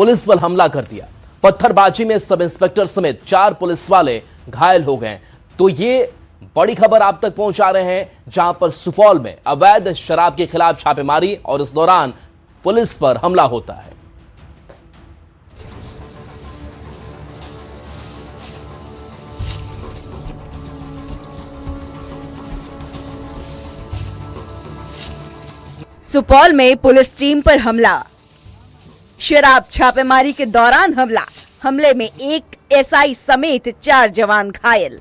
Police पर हमला कर दिया। पत्थरबाजी में सब इंस्पेक्टर समेत 4 पुलिस वाले घायल हो गए। तो ये बड़ी खबर आप तक पहुंचा रहे हैं, जहां पर सुपौल में अवैध शराब के खिलाफ छापेमारी और इस दौरान पुलिस पर हमला होता है। सुपौल में पुलिस टीम पर हमला, शराब छापेमारी के दौरान हमले में एक एसआई समेत 4 जवान घायल।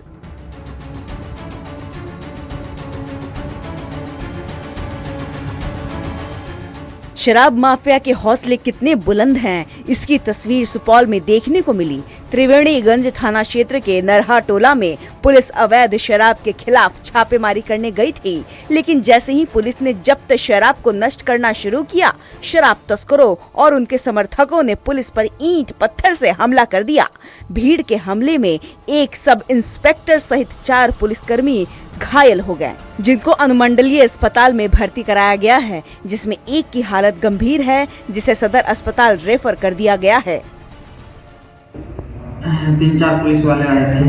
शराब माफिया के हौसले कितने बुलंद हैं, इसकी तस्वीर सुपौल में देखने को मिली। त्रिवेणीगंज थाना क्षेत्र के नरहा टोला में पुलिस अवैध शराब के खिलाफ छापेमारी करने गई थी, लेकिन जैसे ही पुलिस ने जब्त शराब को नष्ट करना शुरू किया, शराब तस्करों और उनके समर्थकों ने पुलिस पर ईंट पत्थर से हमला कर दिया। भीड़ के हमले में एक सब इंस्पेक्टर सहित 4 पुलिसकर्मी घायल हो गए, जिनको अनुमंडलीय अस्पताल में भर्ती कराया गया है, जिसमें एक की हालत गंभीर है, जिसे सदर अस्पताल रेफर कर दिया गया है। 3-4 पुलिस वाले आए थे,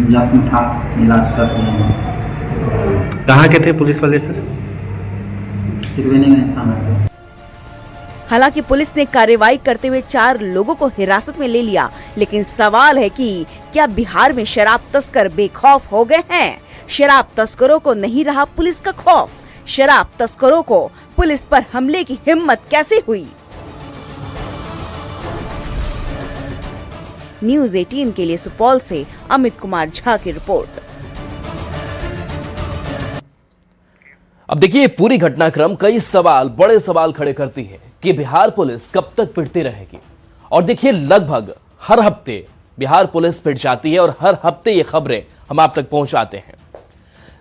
जख्मी था, इलाज कर रहे हैं। कहाँ के थे पुलिस वाले सर? त्रिवेणीगंज थाना। हालांकि पुलिस ने कार्रवाई करते हुए 4 लोगों को हिरासत में ले लिया, लेकिन सवाल है कि क्या बिहार में शराब तस्कर बेखौफ हो गए हैं? शराब तस्करों को नहीं रहा पुलिस का खौफ। शराब तस्करों को पुलिस पर हमले की हिम्मत कैसे हुई? न्यूज़ 18 के लिए सुपौल से अमित कुमार झा की रिपोर्ट। अब देखिए, पूरी घटनाक्रम कई बड़े सवाल खड़े करती है कि बिहार पुलिस कब तक पिटती रहेगी। और देखिए, लगभग हर हफ्ते बिहार पुलिस पिट जाती है और हर हफ्ते ये खबरें हम आप तक पहुंचाते हैं।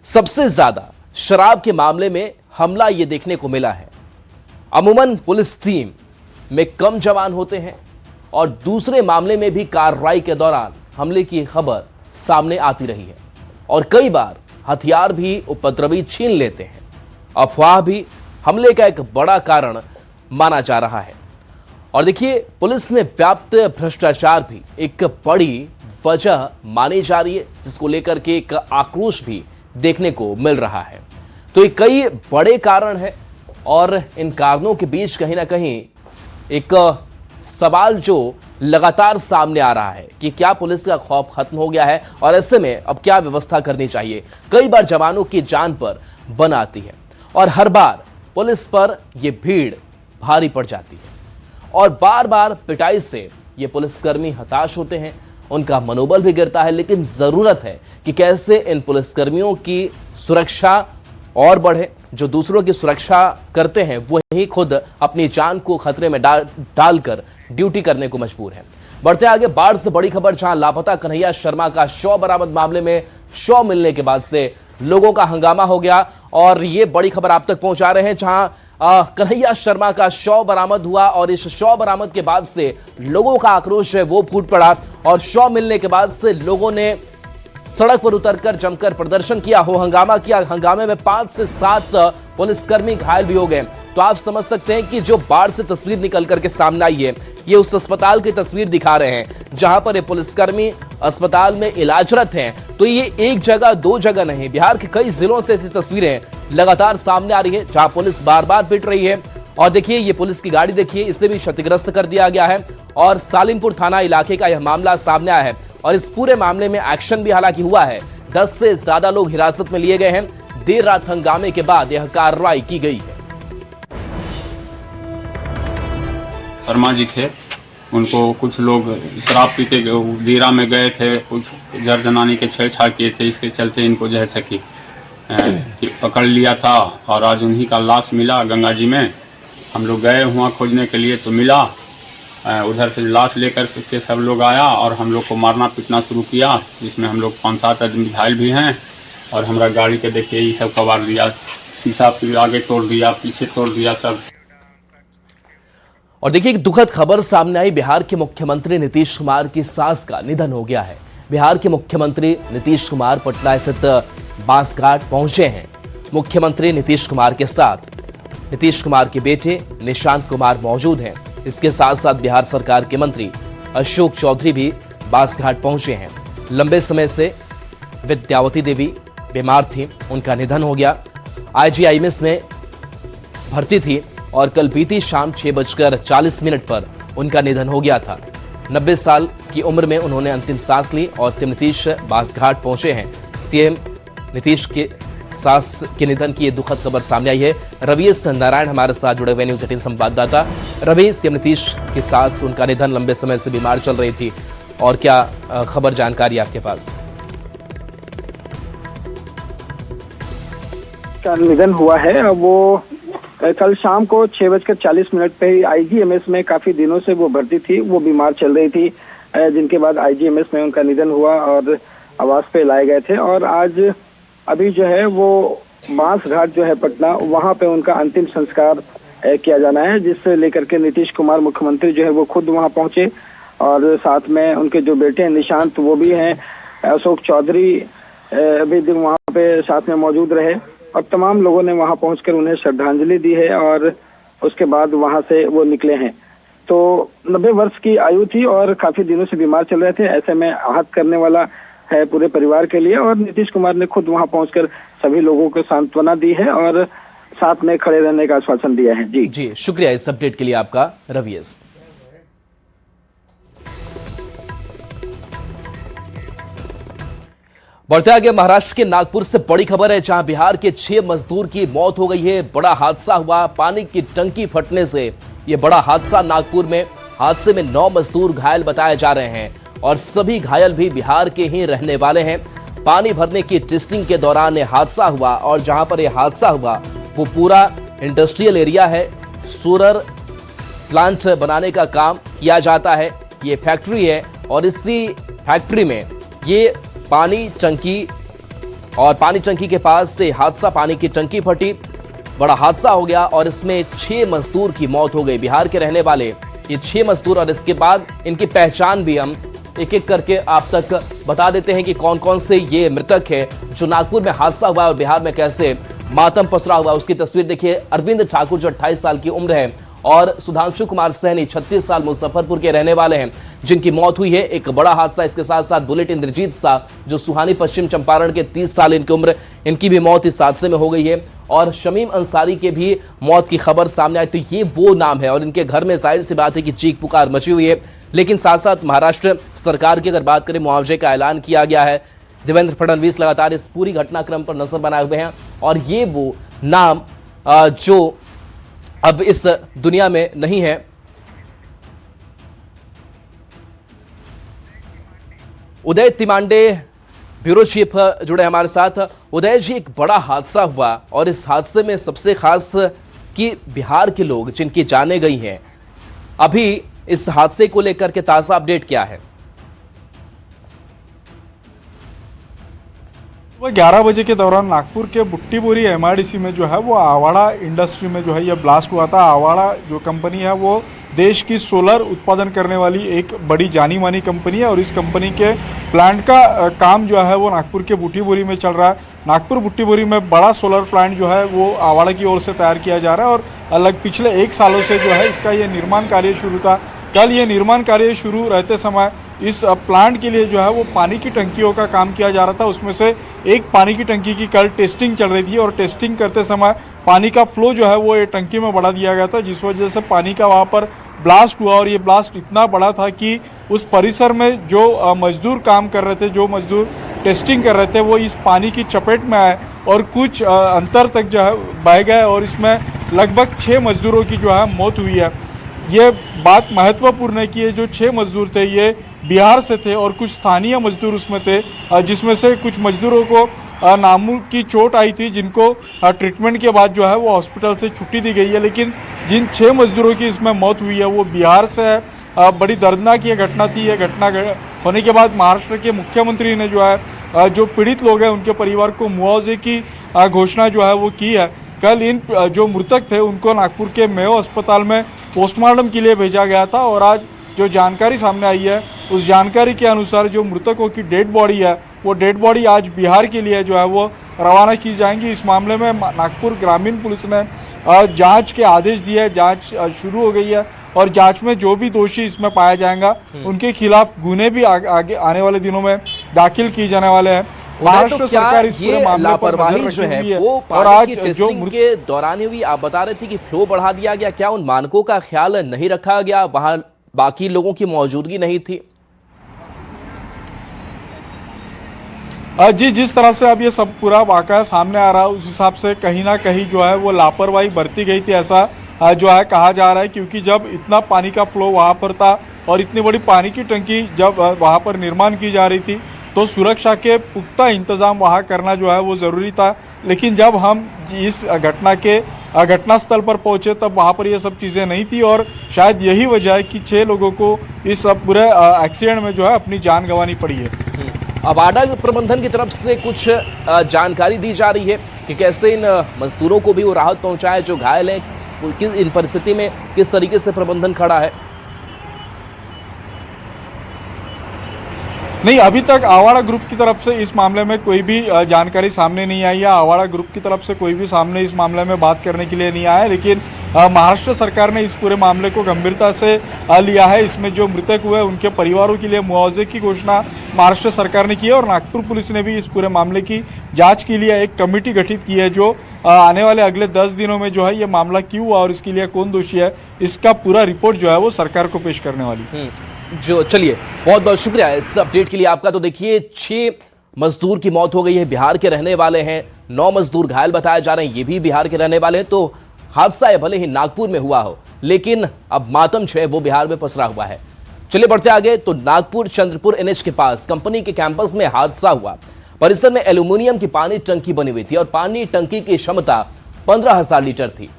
सबसे ज्यादा शराब के मामले में हमला ये देखने को मिला है। अमूमन पुलिस टीम में कम जवान होते हैं और दूसरे मामले में भी कार्रवाई के दौरान हमले की खबर सामने आती रही है और कई बार हथियार भी उपद्रवी छीन लेते हैं। अफवाह भी हमले का एक बड़ा कारण माना जा रहा है। और देखिए, पुलिस में व्याप्त भ्रष्टाचार भी एक बड़ी वजह मानी जा रही है, जिसको लेकर के एक आक्रोश भी देखने को मिल रहा है। तो ये कई बड़े कारण हैं और इन कारणों के बीच कहीं ना कहीं एक सवाल जो लगातार सामने आ रहा है कि क्या पुलिस का खौफ खत्म हो गया है और ऐसे में अब क्या व्यवस्था करनी चाहिए। कई बार जवानों की जान पर बन आती है और हर बार पुलिस पर यह भीड़ भारी पड़ जाती है और बार बार पिटाई से ये पुलिसकर्मी हताश होते हैं, उनका मनोबल भी गिरता है। लेकिन जरूरत है कि कैसे इन पुलिसकर्मियों की सुरक्षा और बढ़े। जो दूसरों की सुरक्षा करते हैं वही खुद अपनी जान को खतरे में डालकर ड्यूटी करने को मजबूर है। बढ़ते आगे, बाढ़ से बड़ी खबर, जहां लापता कन्हैया शर्मा का शव बरामद मामले में शव मिलने के बाद से लोगों का हंगामा हो गया और ये बड़ी खबर आप तक पहुंचा रहे हैं, जहां कन्हैया शर्मा का शव बरामद हुआ और इस शव बरामद के बाद से लोगों का आक्रोश है वो फूट पड़ा और शव मिलने के बाद से लोगों ने सड़क पर उतरकर जमकर प्रदर्शन किया, हो हंगामा किया। हंगामे में 5 से 7 पुलिसकर्मी घायल भी हो गए। तो आप समझ सकते हैं कि जो बाढ़ से तस्वीर निकल करके सामने आई है, ये उस अस्पताल की तस्वीर दिखा रहे हैं जहां पर ये पुलिसकर्मी अस्पताल में इलाजरत हैं। तो ये एक जगह 2 जगह नहीं, बिहार के कई जिलों से ऐसी तस्वीरें लगातार सामने आ रही है जहां पुलिस बार बार पिट रही है। और देखिए, ये पुलिस की गाड़ी देखिए, इसे भी क्षतिग्रस्त कर दिया गया है और सालिमपुर थाना इलाके का यह मामला सामने आया है और इस पूरे मामले में एक्शन भी हालांकि हुआ है। 10 से ज्यादा लोग हिरासत में लिए गए हैं। देर रात हंगामे के बाद यह कार्रवाई की गई है। शर्मा जी थे, उनको कुछ लोग शराब पी के दीरा में गए थे, कुछ जर जनानी के छेड़छाड़ किए थे, इसके चलते इनको जो है सकी पकड़ लिया था और आज उन्हीं का लाश मिला गंगा जी में। हम लोग गए वहाँ खोजने के लिए तो मिला, उधर से लाश लेकर के सब लोग आया और हम लोग को मारना पीटना शुरू किया, जिसमें हम लोग 5-7 आदमी घायल भी हैं और हमारा गाड़ी के देखिए ये सब कबाड़ दिया, शीशा आगे तोड़ दिया, पीछे तोड़ दिया सब। और देखिए, एक दुखद खबर सामने आई। बिहार के मुख्यमंत्री नीतीश कुमार की सास का निधन हो गया है। बिहार के मुख्यमंत्री नीतीश कुमार पटना स्थित बांसघाट पहुंचे हैं। मुख्यमंत्री नीतीश कुमार के साथ नीतीश कुमार के बेटे निशांत कुमार मौजूद हैं। इसके साथ साथ बिहार सरकार के मंत्री अशोक चौधरी भी बांसघाट पहुंचे हैं। लंबे समय से विद्यावती देवी बीमार थी, उनका निधन हो गया। आईजीआईएमएस में भर्ती थी और कल बीती शाम 6:40 पर उनका निधन हो गया था। 90 साल की उम्र में उन्होंने अंतिम सांस ली और सीएम नीतीश बांसघाट पहुंचे हैं। सीएम नीतीश के सास के निधन की ये दुखद खबर सामने आई है। रवि नारायण हमारे साथ जुड़े हुए न्यूज़ 18 संवाददाता। रवि, सीएम नीतीश की सास, उनका निधन, लंबे समय से बीमार चल रही थी, और क्या खबर जानकारी आपके पास? का निधन हुआ है। वो कल शाम को 6:40 पे ही आईजीएमएस में काफी दिनों से वो भर्ती थी, वो बीमार चल रही थी, जिनके बाद आईजीएमएस में उनका निधन हुआ और आवास पे लाए गए थे। और आज अभी जो है वो बांसघाट जो है पटना, वहां पे उनका अंतिम संस्कार किया जाना है, जिससे लेकर के नीतीश कुमार मुख्यमंत्री जो है वो खुद वहां पहुंचे और साथ में उनके जो बेटे हैं निशांत, वो भी हैं, अशोक चौधरी भी वहां पे साथ में मौजूद रहे और तमाम लोगों ने वहां पहुंचकर उन्हें श्रद्धांजलि दी है और उसके बाद वहां से वो निकले हैं। तो 90 वर्ष की आयु थी और काफी दिनों से बीमार चल रहे थे, ऐसे में आहत करने वाला है पूरे परिवार के लिए। और नीतीश कुमार ने खुद वहां पहुंचकर सभी लोगों को सांत्वना दी है और साथ में खड़े रहने का आश्वासन दिया है। जी शुक्रिया इस अपडेट के लिए आपका, रवि। बढ़ते आगे महाराष्ट्र के नागपुर से बड़ी खबर है, जहां बिहार के 6 मजदूर की मौत हो गई है। बड़ा हादसा हुआ, पानी की टंकी फटने से यह बड़ा हादसा नागपुर में। हादसे में 9 मजदूर घायल बताए जा रहे हैं और सभी घायल भी बिहार के ही रहने वाले हैं। पानी भरने की टेस्टिंग के दौरान यह हादसा हुआ और जहां पर यह हादसा हुआ वो पूरा इंडस्ट्रियल एरिया है। सोलर प्लांट बनाने का काम किया जाता है, ये फैक्ट्री है और इसी फैक्ट्री में ये पानी टंकी और पानी टंकी के पास से हादसा, पानी की टंकी फटी, बड़ा हादसा हो गया और इसमें 6 मजदूर की मौत हो गई। बिहार के रहने वाले ये 6 मजदूर, और इसके बाद इनकी पहचान भी हम एक एक करके आप तक बता देते हैं कि कौन कौन से ये मृतक है जो नागपुर में हादसा हुआ और बिहार में कैसे मातम पसरा हुआ। उसकी तस्वीर देखिए। अरविंद ठाकुर जो 28 साल की उम्र है और सुधांशु कुमार सहनी 36 साल मुजफ्फरपुर के रहने वाले हैं, जिनकी मौत हुई है। एक बड़ा हादसा, इसके साथ साथ बुलेट इंद्रजीत शाह जो सुहानी पश्चिम चंपारण के 30 साल इनकी उम्र, इनकी भी मौत इस हादसे में हो गई है। और शमीम अंसारी के भी मौत की खबर सामने आई। तो ये वो नाम है और इनके घर में जाहिर सी बात है कि चीख पुकार मची हुई है। लेकिन साथ साथ महाराष्ट्र सरकार की अगर बात करें, मुआवजे का ऐलान किया गया है। देवेंद्र फडणवीस लगातार इस पूरी घटनाक्रम पर नजर बनाए हुए हैं और ये वो नाम जो अब इस दुनिया में नहीं है। उदय तिमांडे ब्यूरो चीफ जुड़े हमारे साथ। उदय जी, एक बड़ा हादसा हुआ और इस हादसे में सबसे खास कि बिहार के लोग जिनकी जानें गई हैं, अभी इस हादसे को लेकर के ताजा अपडेट क्या है? 11 बजे के दौरान नागपुर के बुट्टीबोरी एमआईडीसी में जो है वो आवाड़ा इंडस्ट्री में जो है ये ब्लास्ट हुआ था। आवाड़ा जो कंपनी है वो देश की सोलर उत्पादन करने वाली एक बड़ी जानी मानी कंपनी है और इस कंपनी के प्लांट का काम जो है वो नागपुर के बुट्टीबोरी में चल रहा है। नागपुर बुट्टीबोरी में बड़ा सोलर प्लांट जो है वो आवाड़ा की ओर से तैयार किया जा रहा है और पिछले 1 सालों से जो है इसका ये निर्माण कार्य शुरू था। कल ये निर्माण कार्य शुरू रहते समय इस प्लांट के लिए जो है वो पानी की टंकियों का काम किया जा रहा था। उसमें से एक पानी की टंकी की कल टेस्टिंग चल रही थी और टेस्टिंग करते समय पानी का फ्लो जो है वो ये टंकी में बढ़ा दिया गया था, जिस वजह से पानी का वहाँ पर ब्लास्ट हुआ। और ये ब्लास्ट इतना बड़ा था कि उस परिसर में जो मजदूर काम कर रहे थे, जो मजदूर टेस्टिंग कर रहे थे, वो इस पानी की चपेट में आए और कुछ अंतर तक जो है बह गए और इसमें लगभग 6 मजदूरों की जो है मौत हुई है। ये बात महत्वपूर्ण है कि ये जो 6 मजदूर थे ये बिहार से थे और कुछ स्थानीय मजदूर उसमें थे, जिसमें से कुछ मजदूरों को नामू की चोट आई थी, जिनको ट्रीटमेंट के बाद जो है वो हॉस्पिटल से छुट्टी दी गई है। लेकिन जिन 6 मजदूरों की इसमें मौत हुई है वो बिहार से है। बड़ी दर्दनाक ये घटना थी। ये घटना होने के बाद महाराष्ट्र के मुख्यमंत्री ने जो है जो पीड़ित लोग हैं उनके परिवार को मुआवजे की घोषणा जो है वो की है। कल इन जो मृतक थे उनको नागपुर के मेयो अस्पताल में पोस्टमार्टम के लिए भेजा गया था और आज जो जानकारी सामने आई है उस जानकारी के अनुसार जो मृतकों की डेड बॉडी है वो डेड बॉडी आज बिहार के लिए जो है वो रवाना की जाएंगी। इस मामले में नागपुर ग्रामीण पुलिस ने जांच के आदेश दिए हैं, जांच शुरू हो गई है और जांच में जो भी दोषी इसमें पाया जाएगा उनके खिलाफ गुने भी आगे आने वाले दिनों में दाखिल किए जाने वाले हैं। महाराष्ट्र सरकार इस पूरे मामले पर लापरवाही नजर जो रखी है हुई है वो और पानी आज की जो टेस्टिंग के दौरान हुई। आप बता रहे थे कि फ्लो बढ़ा दिया गया, क्या उन मानकों का ख्याल नहीं रखा गया? वहां बाकी लोगों की मौजूदगी नहीं थी? जी, जिस तरह से अब ये सब पूरा वाकया सामने आ रहा है उस हिसाब से कहीं ना कहीं जो है वो लापरवाही बरती गई थी, ऐसा जो है कहा जा रहा है। क्योंकि जब इतना पानी का फ्लो वहाँ पर था और इतनी बड़ी पानी की टंकी जब वहाँ पर निर्माण की जा रही थी तो सुरक्षा के पुख्ता इंतजाम वहाँ करना जो है वो ज़रूरी था। लेकिन जब हम इस घटनास्थल पर पहुंचे तब वहाँ पर ये सब चीज़ें नहीं थी और शायद यही वजह है कि 6 लोगों को इस पूरे एक्सीडेंट में जो है अपनी जान गंवानी पड़ी है। अब आडा प्रबंधन की तरफ से कुछ जानकारी दी जा रही है कि कैसे इन मजदूरों को भी वो राहत पहुंचाए जो घायल हैं, इन परिस्थिति में किस तरीके से प्रबंधन खड़ा है? नहीं, अभी तक आवाड़ा ग्रुप की तरफ से इस मामले में कोई भी जानकारी सामने नहीं आई है। आवाड़ा ग्रुप की तरफ से कोई भी सामने इस मामले में बात करने के लिए नहीं आया है। लेकिन महाराष्ट्र सरकार ने इस पूरे मामले को गंभीरता से लिया है। इसमें जो मृतक हुए उनके परिवारों के लिए मुआवजे की घोषणा महाराष्ट्र सरकार ने की है और नागपुर पुलिस ने भी इस पूरे मामले की जांच के लिए एक कमेटी गठित की है जो आने वाले अगले 10 दिनों में जो है ये मामला क्यों हुआ और इसके लिए कौन दोषी है इसका पूरा रिपोर्ट जो है वो सरकार को पेश करने वाली। जो चलिए, बहुत बहुत शुक्रिया इस अपडेट के लिए आपका। तो देखिए, 6 मजदूर की मौत हो गई है, बिहार के रहने वाले हैं। 9 मजदूर घायल बताए जा रहे हैं, ये भी बिहार के रहने वाले हैं। तो हादसा भले ही नागपुर में हुआ हो लेकिन अब मातम जो है वो बिहार में पसरा हुआ है। चलिए बढ़ते आगे। तो नागपुर चंद्रपुर NH के पास कंपनी के कैंपस में हादसा हुआ। परिसर में एल्यूमिनियम की पानी टंकी बनी हुई थी और पानी टंकी की क्षमता 15,000 लीटर थी।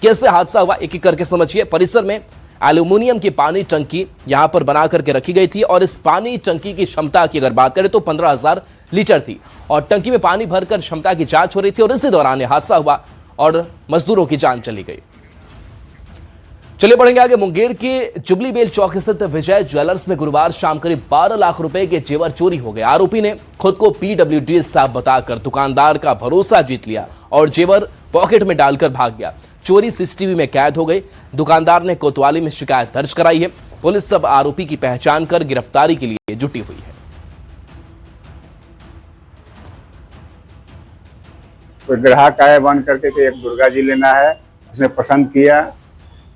कैसे हादसा हुआ एक एक करके समझिए। परिसर में एल्यूमिनियम की पानी टंकी यहां पर बना करके रखी गई थी और इस पानी टंकी की क्षमता की अगर बात करें तो 15,000 लीटर थी और टंकी में पानी भरकर क्षमता की जांच हो रही थी और इसी दौरान यह हादसा हुआ और मजदूरों की जान चली गई। चलिए बढ़ेंगे आगे। मुंगेर के जुबली बेल चौक स्थित विजय ज्वेलर्स में गुरुवार शाम करीब 12 लाख रुपए के जेवर चोरी हो गए। आरोपी ने खुद को PWD स्टाफ बताकर दुकानदार का भरोसा जीत लिया और जेवर पॉकेट में डालकर भाग गया। चोरी CCTV में कैद हो गई। दुकानदार ने कोतवाली में शिकायत दर्ज कराई है। पुलिस सब आरोपी की पहचान कर गिरफ्तारी के लिए जुटी हुई है। कोई ग्राहक आया बंद करके कि एक दुर्गा जी लेना है, उसने पसंद किया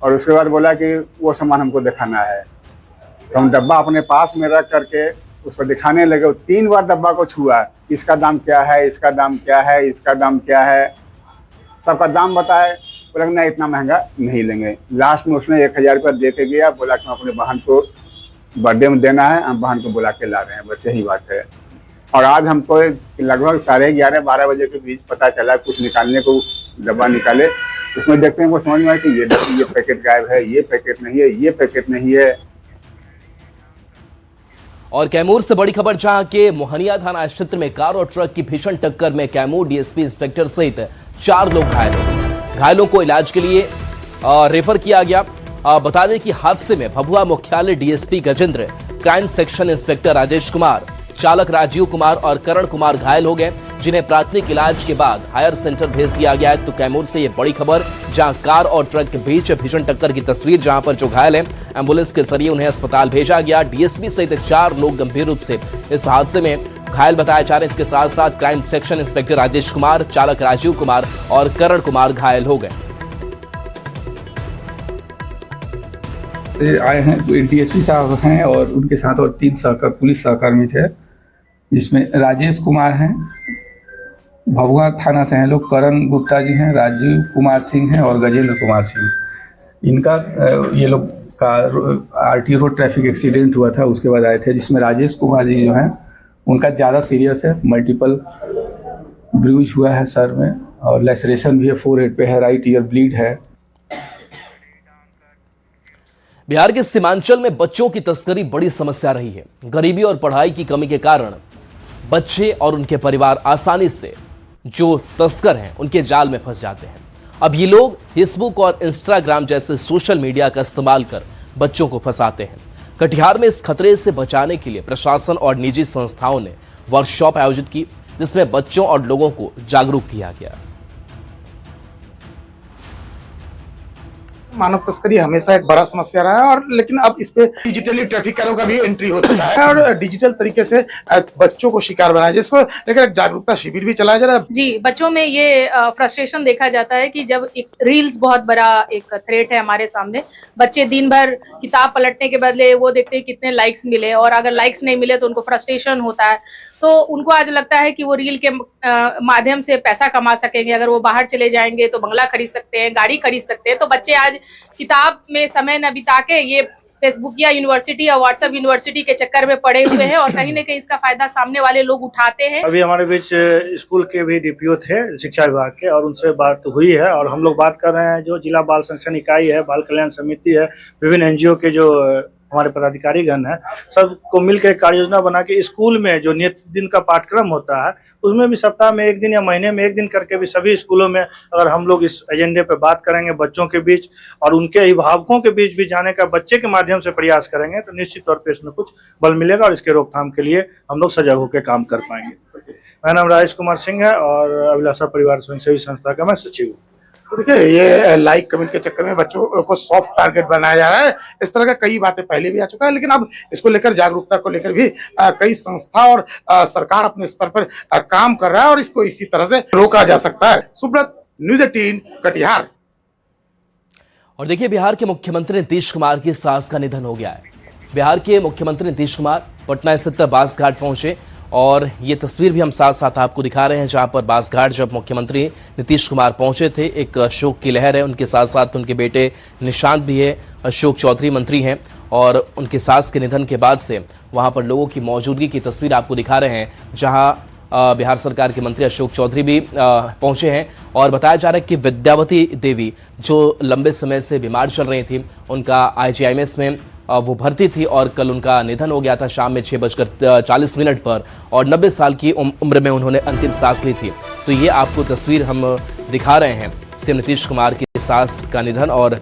और उसके बाद बोला कि वो सामान हमको दिखाना है। तो हम डब्बा अपने पास में रख करके उसको दिखाने लगे। 3 बार डब्बा को छुआ, इसका दाम क्या है, इसका दाम क्या है, इसका दाम क्या है, सबका दाम बताए। बोला नहीं इतना महंगा नहीं लेंगे। लास्ट में उसने 1,000 रुपया दे के गया, बोला कि अपने बहन को बर्थडे में देना है, हम बहन को बुला के ला रहे हैं, बस यही बात है। और आज हमको लगभग 11:30-12 बजे के बीच पता चला कुछ निकालने को, डब्बा निकाले, उसमें देखते हैं वो समझ में आया कि ये पैकेट गायब है, ये पैकेट नहीं है, ये पैकेट नहीं है। और कैमूर से बड़ी खबर, जहां के मोहनिया थाना क्षेत्र में कार और ट्रक की भीषण टक्कर में कैमूर DSP इंस्पेक्टर सहित 4 लोग घायल हो गए। घायलों को इलाज के लिए रेफर किया गया। बता दें कि हादसे में भभुआ मुख्यालय DSP Gajendra, crime section inspector Rajesh Kumar, चालक राजीव कुमार और करण कुमार घायल हो गए, जिन्हें प्राथमिक इलाज के बाद हायर सेंटर भेज दिया गया है। तो कैमूर से ये बड़ी खबर, जहां कार और ट्रक के बीच भीषण टक्कर की तस्वीर, जहां पर जो घायल हैं एम्बुलेंस के जरिए उन्हें अस्पताल भेजा गया। DSP सहित 4 लोग गंभीर रूप से इस हादसे में घायल बताए जा रहे हैं। इसके साथ साथ crime section inspector Rajesh Kumar, चालक राजीव कुमार और करण कुमार घायल हो गए। से आए हैं DSP साहब हैं और उनके साथ और 3 पुलिस सहकर्मी थे, जिसमें राजेश कुमार हैं, भभुआ थाना से हैं लोग, करण गुप्ता जी हैं, राजीव कुमार सिंह हैं और गजेंद्र कुमार सिंह। इनका ये लोग का RT रोड ट्रैफिक एक्सीडेंट हुआ था, उसके बाद आए थे, जिसमें राजेश कुमार जी जो हैं उनका ज़्यादा सीरियस है, मल्टीपल ब्रूज हुआ है सर में और लेसरेशन भी है, फोरहेड पे है, राइट ईयर ब्लीड है। बिहार के सीमांचल में बच्चों की तस्करी बड़ी समस्या रही है। गरीबी और पढ़ाई की कमी के कारण बच्चे और उनके परिवार आसानी से जो तस्कर हैं उनके जाल में फंस जाते हैं। अब ये लोग फेसबुक और इंस्टाग्राम जैसे सोशल मीडिया का इस्तेमाल कर बच्चों को फंसाते हैं। कटिहार में इस खतरे से बचाने के लिए प्रशासन और निजी संस्थाओं ने वर्कशॉप आयोजित की, जिसमें बच्चों और लोगों को जागरूक किया गया। मानव तस्करी हमेशा एक बड़ा समस्या रहा है, और लेकिन अब इस पे डिजिटली ट्रैफिकरों का भी एंट्री हो चुका है और डिजिटल तरीके से बच्चों को शिकार बनाया, जिसको लेकर एक जागरूकता शिविर भी चलाया जा रहा है। जी, बच्चों में ये फ्रस्ट्रेशन देखा जाता है कि जब एक रील्स बहुत बड़ा एक थ्रेट है हमारे सामने, बच्चे दिन भर किताब पलटने के बदले वो देखते हैं कितने लाइक्स मिले, और अगर लाइक्स नहीं मिले तो उनको फ्रस्ट्रेशन होता है। तो उनको आज लगता है कि वो रील के माध्यम से पैसा कमा सकेंगे, अगर वो बाहर चले जाएंगे तो बंगला खरीद सकते हैं, गाड़ी खरीद सकते हैं। तो बच्चे आज किताब में समय न बिता के ये फेसबुक या यूनिवर्सिटी या व्हाट्सएप यूनिवर्सिटी के चक्कर में पड़े हुए हैं, और कहीं न कहीं इसका फायदा सामने वाले लोग उठाते हैं। अभी हमारे बीच स्कूल के भी डीपीओ थे शिक्षा विभाग के, और उनसे बात हुई है, और हम लोग बात कर रहे हैं जो जिला बाल संरक्षण इकाई है, बाल कल्याण समिति है, विभिन्न एनजीओ के जो हमारे पदाधिकारी गण है, सबको मिलकर कार्य योजना बना के स्कूल में जो नियत दिन का पाठ्यक्रम होता है उसमें भी सप्ताह में एक दिन या महीने में एक दिन करके भी सभी स्कूलों में अगर हम लोग इस एजेंडे पे बात करेंगे बच्चों के बीच और उनके अभिभावकों के बीच भी जाने का बच्चे के माध्यम से प्रयास करेंगे तो निश्चित तौर पे इसमें कुछ बल मिलेगा और इसके रोकथाम के लिए हम लोग सजग होकर काम कर पाएंगे। मेरा नाम राजेश कुमार सिंह है और अभिलाषा परिवार स्वयंसेवी संस्था का मैं सचिव हूँ। तो देखिए ये लाइक कमेंट के चक्कर में बच्चों को सॉफ्ट टारगेट बनाया जा रहा है। इस तरह का कई बातें पहले भी आ चुका है, लेकिन अब इसको लेकर जागरूकता को लेकर भी कई संस्था और सरकार अपने स्तर पर काम कर रहा है और इसको इसी तरह से रोका जा सकता है। सुब्रत, न्यूज़ 18 कटिहार। और देखिए, बिहार के मुख्यमंत्री नीतीश कुमार की सास का निधन हो गया है। बिहार के मुख्यमंत्री नीतीश कुमार पटना स्थित बांसघाट पहुंचे और ये तस्वीर भी हम साथ साथ आपको दिखा रहे हैं, जहां पर बांसघाट जब मुख्यमंत्री नीतीश कुमार पहुंचे थे, एक शोक की लहर है। उनके साथ साथ उनके बेटे निशांत भी है, अशोक चौधरी मंत्री हैं, और उनके सास के निधन के बाद से वहां पर लोगों की मौजूदगी की तस्वीर आपको दिखा रहे हैं, जहां बिहार सरकार के मंत्री अशोक चौधरी भी पहुंचे हैं। और बताया जा रहा है कि विद्यावती देवी जो लंबे समय से बीमार चल रही थी, उनका IGIMS में वो भर्ती थी और कल उनका निधन हो गया था शाम में 6:40 पर, और 90 साल की उम्र में उन्होंने अंतिम सांस ली थी। तो ये आपको तस्वीर हम दिखा रहे हैं, सीएम नीतीश कुमार की सास का निधन, और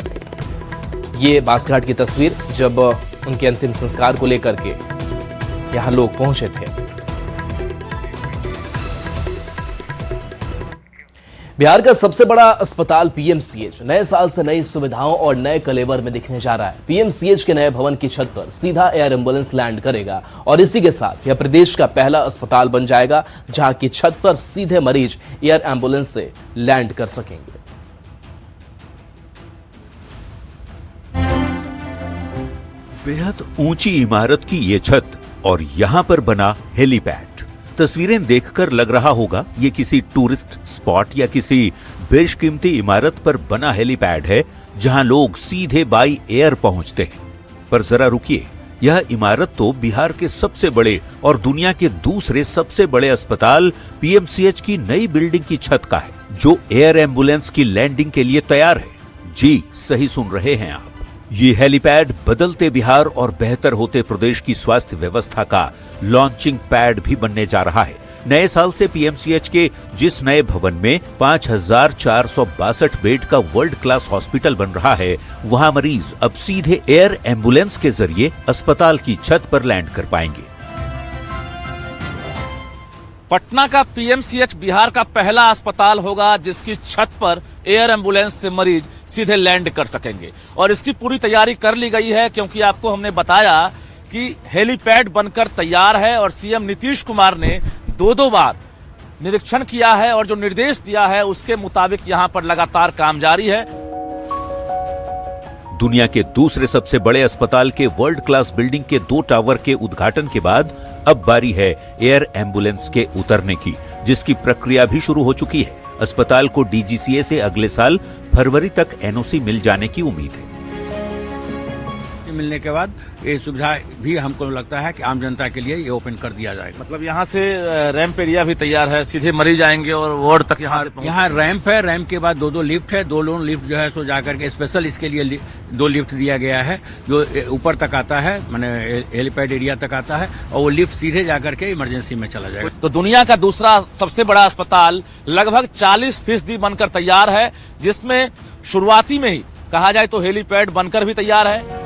ये बांसघाट की तस्वीर जब उनके अंतिम संस्कार को लेकर के यहाँ लोग पहुंचे थे। बिहार का सबसे बड़ा अस्पताल PMCH नए साल से नई सुविधाओं और नए कलेवर में दिखने जा रहा है। PMCH के नए भवन की छत पर सीधा एयर एम्बुलेंस लैंड करेगा और इसी के साथ यह प्रदेश का पहला अस्पताल बन जाएगा जहां की छत पर सीधे मरीज एयर एम्बुलेंस से लैंड कर सकेंगे। बेहद ऊंची इमारत की ये छत और यहां पर बना हेलीपैड। तस्वीरें देखकर लग रहा होगा ये किसी टूरिस्ट स्पॉट या किसी बेशकीमती इमारत पर बना हेलीपैड है जहां लोग सीधे बाई एयर पहुंचते हैं। पर जरा रुकिए, यह इमारत तो बिहार के सबसे बड़े और दुनिया के दूसरे सबसे बड़े अस्पताल PMCH की नई बिल्डिंग की छत का है, जो एयर एम्बुलेंस की लैंडिंग के लिए तैयार है। जी सही सुन रहे हैं आप, ये हेलीपैड बदलते बिहार और बेहतर होते प्रदेश की स्वास्थ्य व्यवस्था का लॉन्चिंग पैड भी बनने जा रहा है। नए साल से PMCH के जिस नए भवन में 5462 बेड का वर्ल्ड क्लास हॉस्पिटल बन रहा है, वहां मरीज अब सीधे एयर एम्बुलेंस के जरिए अस्पताल की छत पर लैंड कर पाएंगे। पटना का PMCH बिहार का पहला अस्पताल होगा जिसकी छत पर एयर एम्बुलेंस से मरीज सीधे लैंड कर सकेंगे, और इसकी पूरी तैयारी कर ली गई है, क्योंकि आपको हमने बताया कि हेलीपैड बनकर तैयार है और सीएम नीतीश कुमार ने दो बार निरीक्षण किया है और जो निर्देश दिया है उसके मुताबिक यहां पर लगातार काम जारी है। दुनिया के दूसरे सबसे बड़े अस्पताल के वर्ल्ड क्लास बिल्डिंग के 2 टावर के उद्घाटन के बाद अब बारी है एयर एम्बुलेंस के उतरने की, जिसकी प्रक्रिया भी शुरू हो चुकी है। अस्पताल को DGCA से अगले साल फरवरी तक NOC मिल जाने की उम्मीद है। मिलने के बाद ये सुविधा भी हमको लगता है कि आम जनता के लिए ये ओपन कर दिया जाएगा। मतलब यहाँ से रैंप एरिया भी तैयार है, सीधे मरीज आएंगे और वार्ड तक यहाँ रैंप है, रैंप के बाद 2 लिफ्ट है, 2 लिफ्ट जो है सो जाकर के स्पेशल इसके लिए 2 लिफ्ट दिया गया है जो ऊपर तक आता है, माने हेलीपैड एरिया तक आता है, और वो लिफ्ट सीधे जाकर के इमरजेंसी में चला जाएगा। तो दुनिया का दूसरा सबसे बड़ा अस्पताल लगभग 40% बनकर तैयार है, जिसमें शुरुआती में ही कहा जाए तो हेलीपैड बनकर भी तैयार है।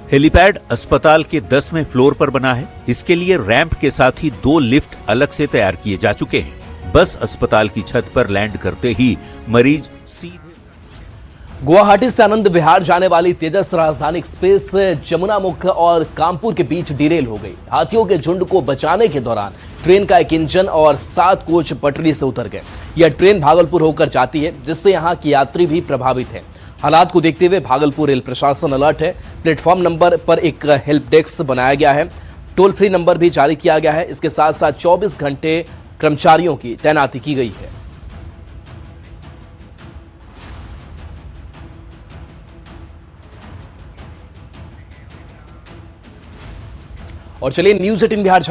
हेलीपैड अस्पताल के 10वें फ्लोर पर बना है। इसके लिए रैंप के साथ ही 2 लिफ्ट अलग से तैयार किए जा चुके हैं। बस अस्पताल की छत पर लैंड करते ही मरीज सीधे। गुवाहाटी से आनंद विहार जाने वाली तेजस राजधानी एक्सप्रेस जमुना मुख और कानपुर के बीच डिरेल हो गई। हाथियों के झुंड को बचाने के दौरान ट्रेन का एक इंजन और 7 कोच पटरी से उतर गए। यह ट्रेन भागलपुर होकर जाती है, जिससे यहां के यात्री भी प्रभावित हैं। हालात को देखते हुए भागलपुर रेल प्रशासन अलर्ट है। प्लेटफॉर्म नंबर पर एक हेल्प डेस्क बनाया गया है। टोल फ्री नंबर भी जारी किया गया है। इसके साथ साथ 24 घंटे कर्मचारियों की तैनाती की गई है। और चलिए न्यूज़ 18 बिहार